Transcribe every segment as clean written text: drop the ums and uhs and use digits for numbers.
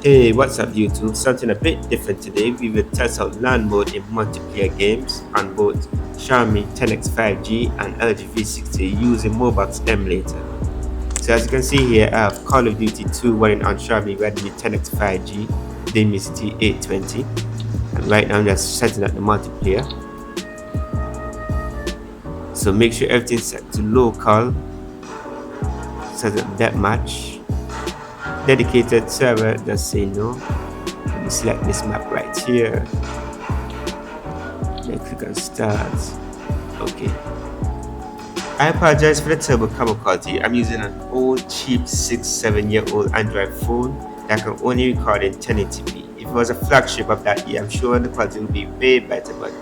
Hey, what's up YouTube? Something a bit different today. We will test out LAN mode in multiplayer games on both Xiaomi 10X 5G and LG V60 using Mobox emulator. So as you can see here, I have Call of Duty 2 running on Xiaomi Redmi 10X 5G Dimensity 820. And right now I'm just setting up the multiplayer. So make sure everything's set to local. Set up deathmatch. Dedicated server, just say no. Let me select this map right here. Then click on start. Okay. I apologize for the terrible camera quality. I'm using an old cheap 6-7-year-old Android phone that can only record in 1080p. If it was a flagship of that year, I'm sure the quality would be way better, but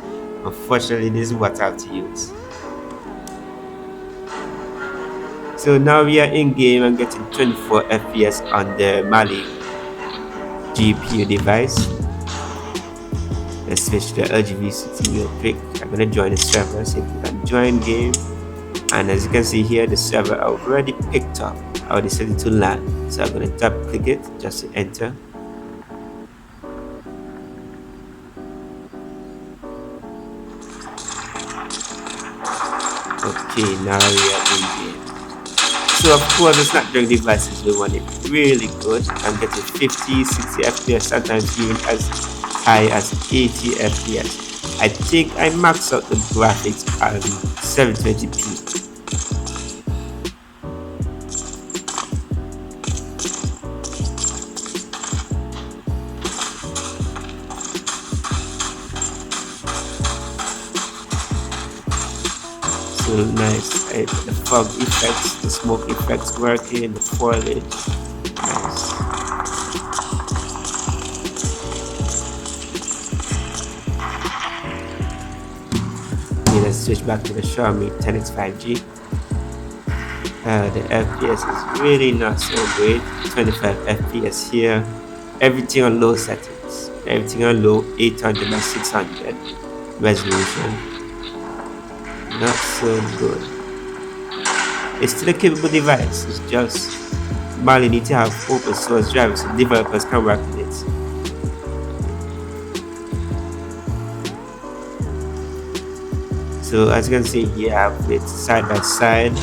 unfortunately this is what I have to use. So now we are in game. I'm getting 24 FPS on the Mali GPU device. Let's switch to the LG V60 real quick. I'm gonna join the server, so click on join game. And as you can see here, the server already picked up. I already set it to LAN. So I'm gonna tap click it just to enter. Okay, now we are in game. So of course the Snapdragon devices will run it really good. I'm getting 50, 60 FPS, sometimes even as high as 80 FPS. I think I maxed out the graphics on 720p. So nice. The fog effects, the smoke effects working, the foliage. Nice. Okay, let's switch back to the Xiaomi 10X 5G. The FPS is really not so great. 25 FPS here. Everything on low settings. Everything on low 800 by 600 resolution. Not so good. It's still a capable device. It's just Mali need to have open source drivers so developers can work with it. So as you can see here, I have it side by side.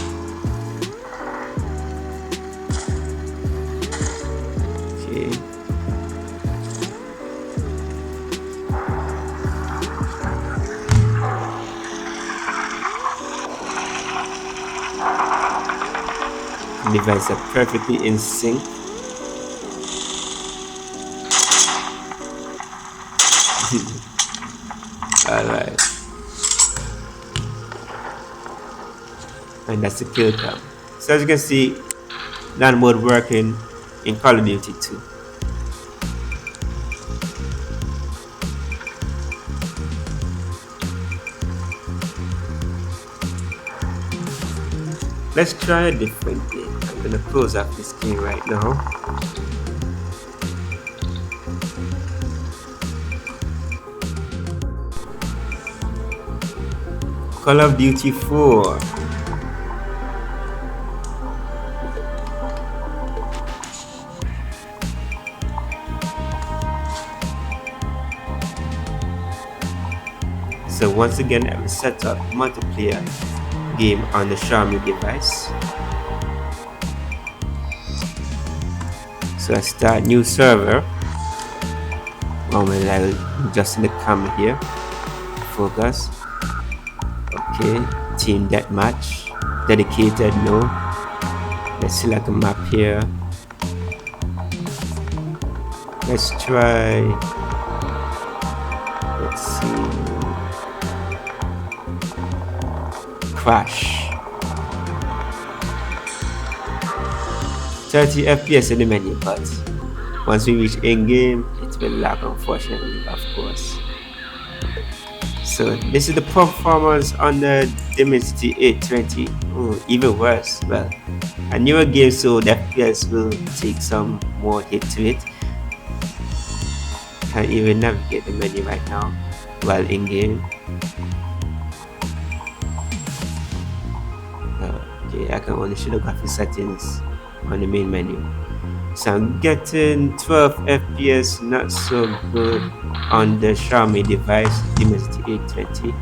Okay. The devices are perfectly in sync. Alright. And that's the kill cam. So as you can see, LAN mode working in Call of Duty 2. Let's try a different game. I'm gonna close up this game right now. Call of Duty 4. So once again, I will set up multiplayer game on the Xiaomi device. So I start new server. Moment, I will adjust the camera here. Focus. Okay, team deathmatch. Dedicated, no. Let's select a map here. Let's try. Let's see. Crash. 30 FPS in the menu, but once we reach in game, it will lag, unfortunately, of course. So this is the performance on the Dimensity 820. Even worse. Well, a newer game, so the FPS will take some more hit to it. Can't even navigate the menu right now while in game. Okay, I can only show the graphic settings on the main menu. So I'm getting 12 FPS, not so good on the Xiaomi device, Dimensity 820.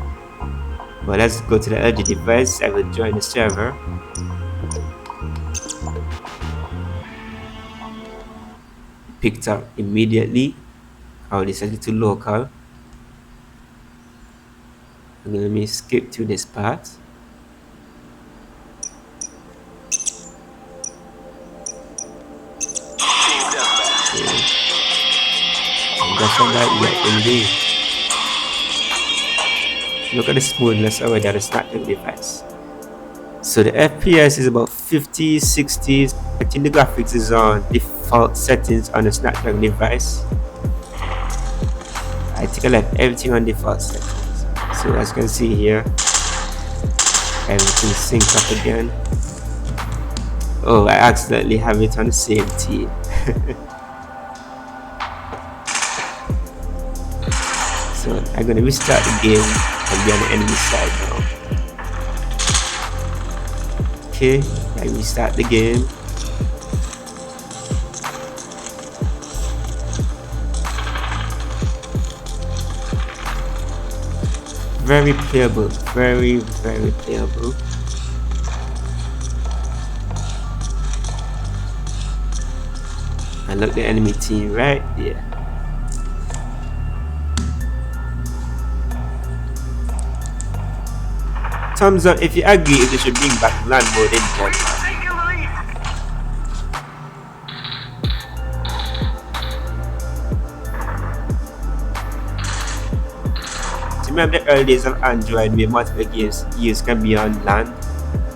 But let's go to the LG device. I will join the server. Picked up immediately. I'll set it to local. And let me skip to this part. Okay. And that's all that we are indeed. Look at the smoothness already on the Snapdragon device. So the FPS is about 50, 60. I think the graphics is on default settings on the Snapdragon device. I think I left everything on default settings. So as you can see here, everything syncs up again. Oh, I accidentally have it on the same team. So I'm gonna restart the game and be on the enemy side now. Okay, I restart the game. Very playable, very playable. And look, the enemy team right there. Thumbs up if you agree if they should bring back land mode in general. Remember the early days of Android where multiple games used can be on LAN?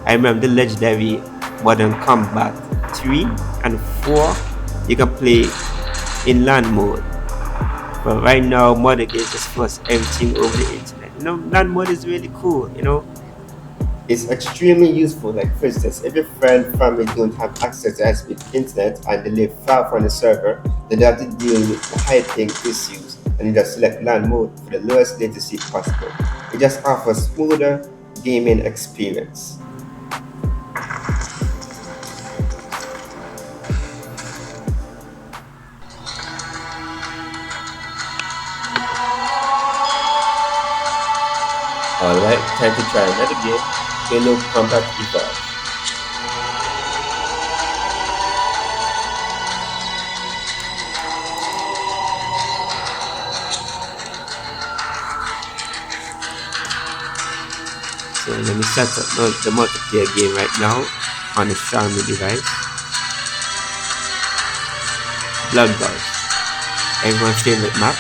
I remember the legendary Modern Combat 3 and 4 you can play in LAN mode. But right now modern games just force everything over the internet. You know, LAN mode is really cool, you know. It's extremely useful. Like for instance, if your friend, family don't have access to high-speed internet and they live far from the server, then they have to deal with the high ping issues and you just select LAN mode for the lowest latency possible. It just offers smoother gaming experience. Alright, time to try another game, Halo Combat Evolved. So let me set up the multiplayer game right now on the Xiaomi device. Bloodbath, everyone's favorite map.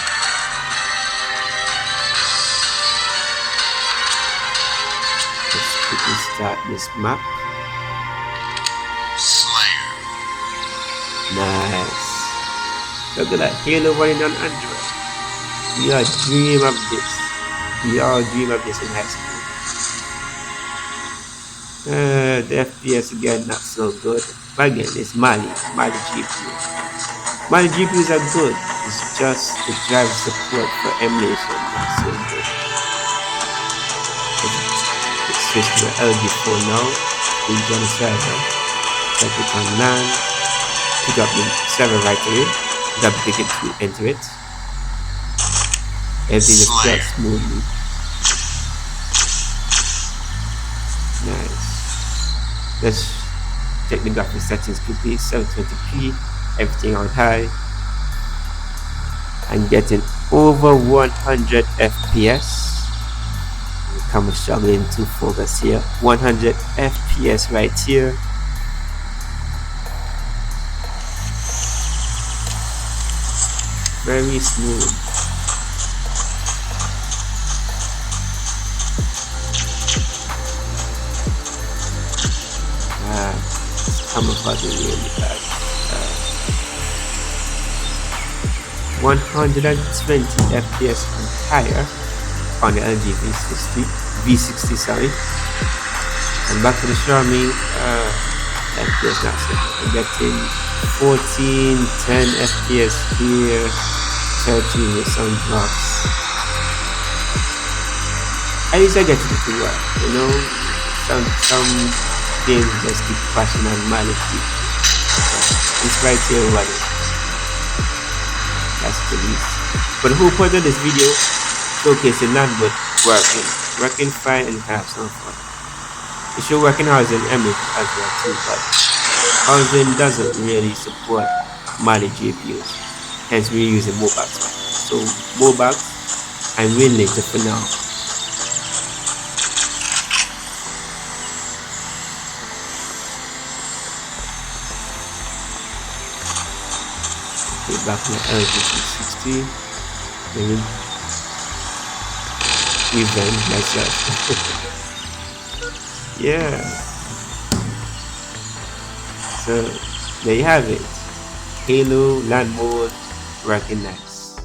Let's quickly start this map. Slayer. Nice. Look at that, Halo running on Android. We all dream of this. We all dream of this in high school. The FPS again not so good. But again, it's Mali GPU. Mali GPUs are good. It's just the drive support for emulation not so good. Let's switch to the LG phone now. We join the server. Check it on LAN. Pick up the server right away. Double click it to enter it. Everything is quite smoothly. Nice. Let's check the graphics settings quickly. 720p, everything on high. I'm getting over 100 FPS. The camera struggling to focus here. 100 FPS right here. Very smooth. Camera really bad. 120 FPS and higher on the LG V60, sorry. And back to the Xiaomi, FPS not so good. I'm getting 14, 10 FPS here, 13 with some drops. At least I get it to work, you know. Some games just keep crashing on Mali GPU. It's right here running. That's the least. But the whole point of this video, showcasing none but working fine and have some fun. It should work in housing Emmet as well too, but housing doesn't really support Mali GPUs. Hence we're using Mobax. So Mobax and WinLater for now. Okay, back to my LG 360. Maybe even myself. Yeah. So there you have it. Halo land mode working nice.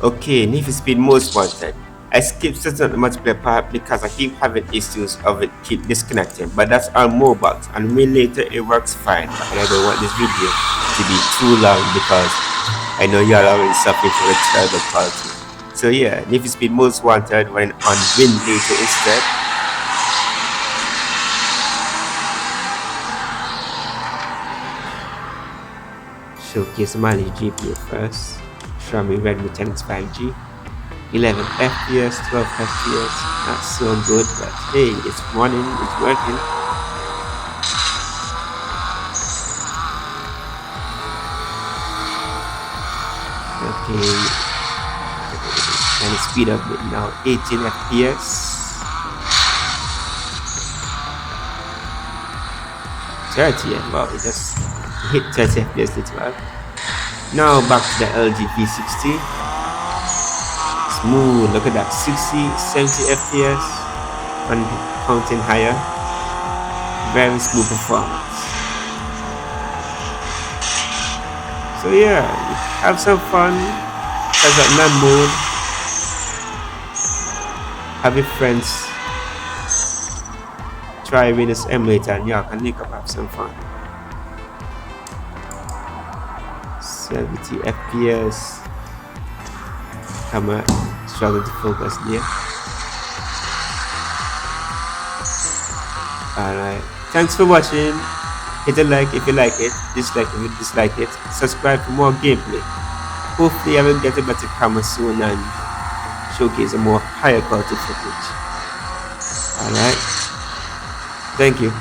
Okay, Need for Speed Most Wanted. I skipped setting up the multiplayer part because I keep having issues of it keep disconnecting, but that's on Mobax, and WinLater it works fine. And I don't want this video to be too long because I know y'all already suffering from a terrible quality. So yeah, Need for Speed Most Wanted running on WinLater instead. Showcase Mali GPU first. Xiaomi Redmi 10X 5G. 11 FPS, 12 FPS. Not so good, but hey, it's running, it's working. Okay. And speed up it now. 18 FPS. 30, wow, it just hit 30 FPS literally. Now back to the LG V60. Smooth, look at that, 60, 70 FPS and counting higher. Very smooth performance. So yeah, have some fun. Has that NAND mode. Have your friends try Windows emulator and y'all can link up, have some fun. 70 FPS. Camera struggling to focus there. Alright, thanks for watching. Hit a like if you like it, dislike if you dislike it, subscribe for more gameplay. Hopefully I will get a better camera soon and showcase a more higher quality footage. Alright, thank you.